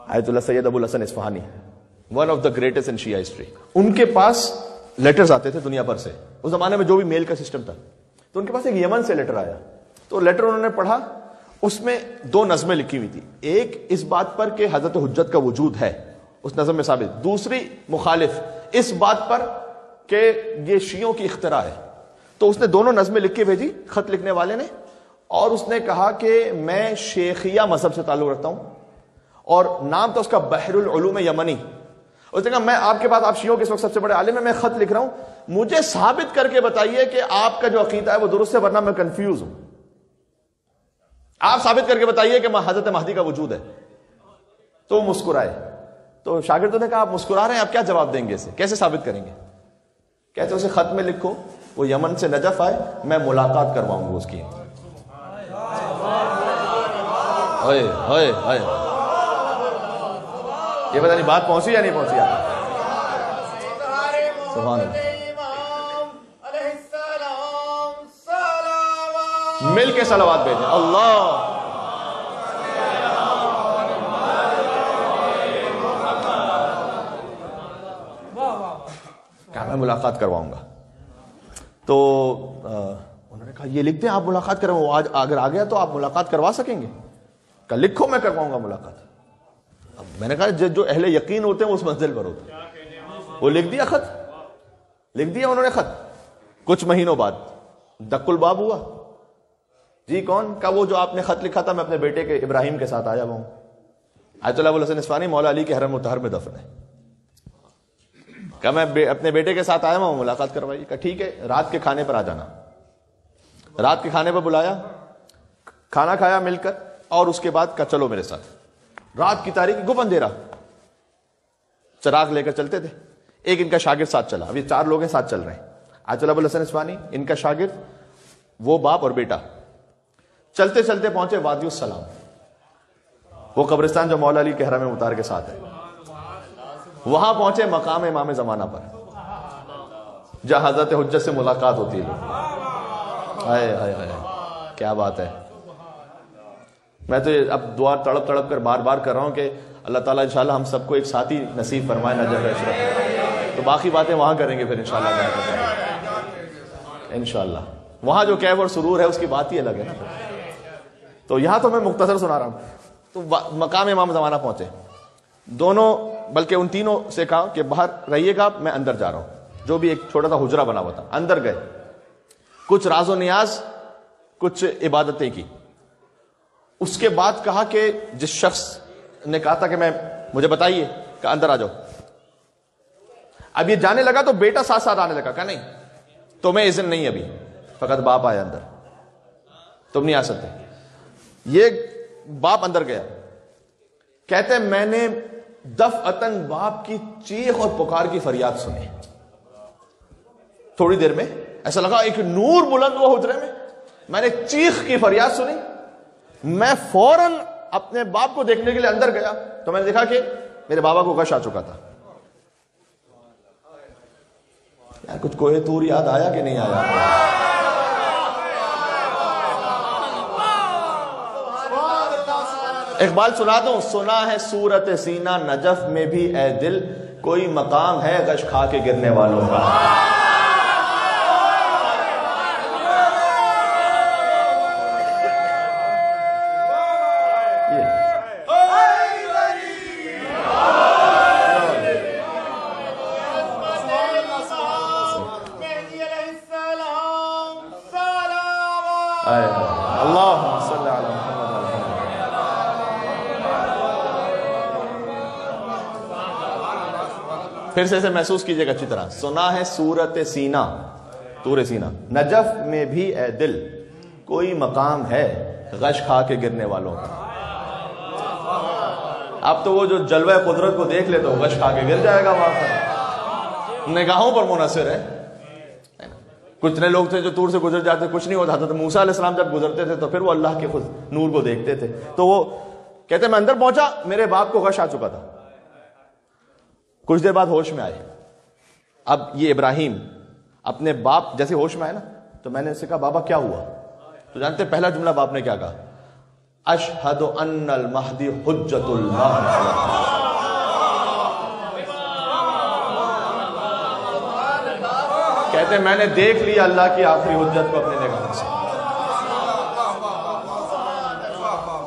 آیت اللہ Sayyid Abu Al Hasan Isfahani, one of the greatest in Shia history, ان کے پاس لیٹرز آتے تھے دنیا بھر سے، اس زمانے میں جو بھی میل کا سسٹم تھا، تو ان کے پاس ایک یمن سے لیٹر آیا، تو لیٹر انہوں نے پڑھا، اس میں 2 نظمیں لکھی ہوئی تھی، ایک اس بات پر کہ حضرت حجت کا وجود ہے اس نظم میں ثابت، دوسری مخالف اس بات پر کہ یہ شیعوں کی اختراع ہے۔ تو اس نے دونوں نظمیں لکھ کے بھیجی خط لکھنے والے نے، اور اس نے کہا کہ میں شیخیہ مذہب سے تعلق رکھتا ہوں، اور نام تو اس کا بحر العلوم یمنی۔ اس نے کہا میں آپ کے پاس، آپ شیعوں کے اس وقت سب سے بڑے عالم ہیں، میں خط لکھ رہا ہوں، مجھے ثابت کر کے بتائیے کہ آپ کا جو عقیدہ ہے وہ درست ہے، ورنہ میں کنفیوز ہوں، آپ ثابت کر کے بتائیے کہ حضرت مہدی کا وجود ہے۔ تو وہ مسکرائے، تو شاگردوں نے کہا آپ مسکرا رہے ہیں، آپ کیا جواب دیں گے اسے، کیسے ثابت کریں گے؟ کہتے اسے خط میں لکھو وہ یمن سے نجف آئے، میں ملاقات کرواؤں گا اس کی۔ یہ پتہ نہیں بات پہنچی یا نہیں پہنچی آپ؟ سبحان اللہ، مل کے صلوات بھیجیں، اللہ کہا میں ملاقات کرواؤں گا۔ تو انہوں نے کہا یہ لکھ دیں، آپ ملاقات کریں، وہ آج اگر آ گیا تو آپ ملاقات کروا سکیں گے؟ کہا لکھو میں کرواؤں گا ملاقات۔ اب میں نے کہا جو اہل یقین ہوتے ہیں وہ اس منزل پر ہوتے ہیں۔ وہ لکھ دیا خط، لکھ دیا انہوں نے خط۔ کچھ مہینوں بعد دق الباب ہوا، جی کون؟ کہا وہ جو آپ نے خط لکھا تھا، میں اپنے بیٹے کے ابراہیم کے ساتھ آیا ہوا ہوں، آیت اللہ ابو الحسن اصفہانی مولا علی کے حرم مطہر میں دفن ہے۔ کہا میں اپنے بیٹے کے ساتھ آیا ہوں، ملاقات کروائی۔ کہا ٹھیک ہے، رات کے کھانے پر آ جانا۔ رات کے کھانے پر بلایا، کھانا کھایا مل کر، اور اس کے بعد کہا چلو میرے ساتھ۔ رات کی تاریکی، گپ اندھیرا، چراغ لے کر چلتے تھے۔ ایک ان کا شاگرد ساتھ چلا، اب یہ 4 لوگ ہیں ساتھ چل رہے ہیں، آیت اللہ ابو الحسن اصفہانی، ان کا شاگرد، وہ باپ اور بیٹا۔ چلتے چلتے پہنچے وادی السلام، وہ قبرستان جو مولا علی کے حرم مطہر کے ساتھ ہے۔ وہاں پہنچے مقام امام زمانہ پر، جہاں حضرت حجت سے ملاقات ہوتی ہے۔ ہائے ہائے ہائے، کیا بات ہے! میں تو اب دعا تڑپ تڑپ کر بار بار کر رہا ہوں کہ اللہ تعالیٰ انشاءاللہ ہم سب کو ایک ساتھی نصیب فرمائے نجف اشرف۔ تو باقی باتیں وہاں کریں گے پھر انشاءاللہ، انشاءاللہ وہاں جو کیف اور سرور ہے اس کی بات ہی الگ ہے نا۔ تو یہاں تو میں مختصر سنا رہا ہوں۔ تو مقام امام زمانہ پہنچے دونوں، بلکہ ان تینوں سے کہا کہ باہر رہیے گا، میں اندر جا رہا ہوں۔ جو بھی ایک چھوٹا سا حجرہ بنا ہوا تھا، اندر گئے، کچھ راز و نیاز، کچھ عبادتیں کی۔ اس کے بعد کہا کہ جس شخص نے کہا تھا کہ مجھے بتائیے، کہ اندر آ جاؤ۔ اب یہ جانے لگا تو بیٹا ساتھ ساتھ آنے لگا، کہا نہیں تمہیں اذن نہیں، ابھی فقط باپ آیا اندر، تم نہیں آ سکتے۔ یہ باپ اندر گیا، کہتے ہیں میں نے دفعتاً باپ کی چیخ اور پکار کی فریاد سنی۔ تھوڑی دیر میں ایسا لگا ایک نور بلند ہوا حجرے میں، میں نے چیخ کی فریاد سنی۔ میں فوراً اپنے باپ کو دیکھنے کے لیے اندر گیا تو میں نے دیکھا کہ میرے بابا کو غش آ چکا تھا۔ یار کچھ کوہ طور یاد آیا کہ نہیں آیا؟ اقبال سنا دوں، سنا ہے صورت سینہ نجف میں بھی اے دل، کوئی مقام ہے غش کھا کے گرنے والوں کا۔ پھر سے اسے محسوس کیجئے گا اچھی طرح، سنا ہے صورت سینہ، طور سینہ، نجف میں بھی اے دل، کوئی مقام ہے غش کھا کے گرنے والوں کا۔ اب تو وہ جو جلوہ قدرت کو دیکھ لے تو غش کھا کے گر جائے گا وہاں پر، نگاہوں پر منحصر ہے۔ کچھ لوگ تھے جو طور سے گزر جاتے، کچھ نہیں ہوتا تھا۔ موسیٰ علیہ السلام جب گزرتے تھے تو پھر وہ اللہ کے خود نور کو دیکھتے تھے۔ تو وہ کہتے میں اندر پہنچا، میرے باپ کو غش آ چکا تھا۔ کچھ دیر بعد ہوش میں آئے۔ اب یہ ابراہیم اپنے باپ جیسے ہوش میں آئے نا، تو میں نے اس سے کہا بابا کیا ہوا؟ تو جانتے پہلا جملہ باپ نے کیا کہا؟ اشہد ان المہدی حجت اللہ. کہتے ہیں میں نے دیکھ لیا اللہ کی آخری حجت کو اپنے نگاہوں سے.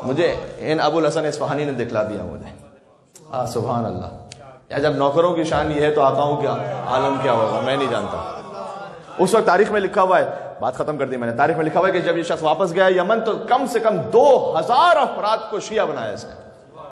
مجھے ان ابو الحسن اصفہانی نے دکھلا دیا مجھے. سبحان اللہ. یا جب نوکروں کی شان یہ ہے تو آقاؤں کیا عالم کیا ہوگا میں نہیں جانتا. اس وقت تاریخ میں لکھا ہوا ہے, بات ختم کر دی میں نے, تاریخ میں لکھا ہوا ہے کہ جب یہ شخص واپس گیا یمن تو کم سے کم 2000 افراد کو شیعہ بنایا اس نے.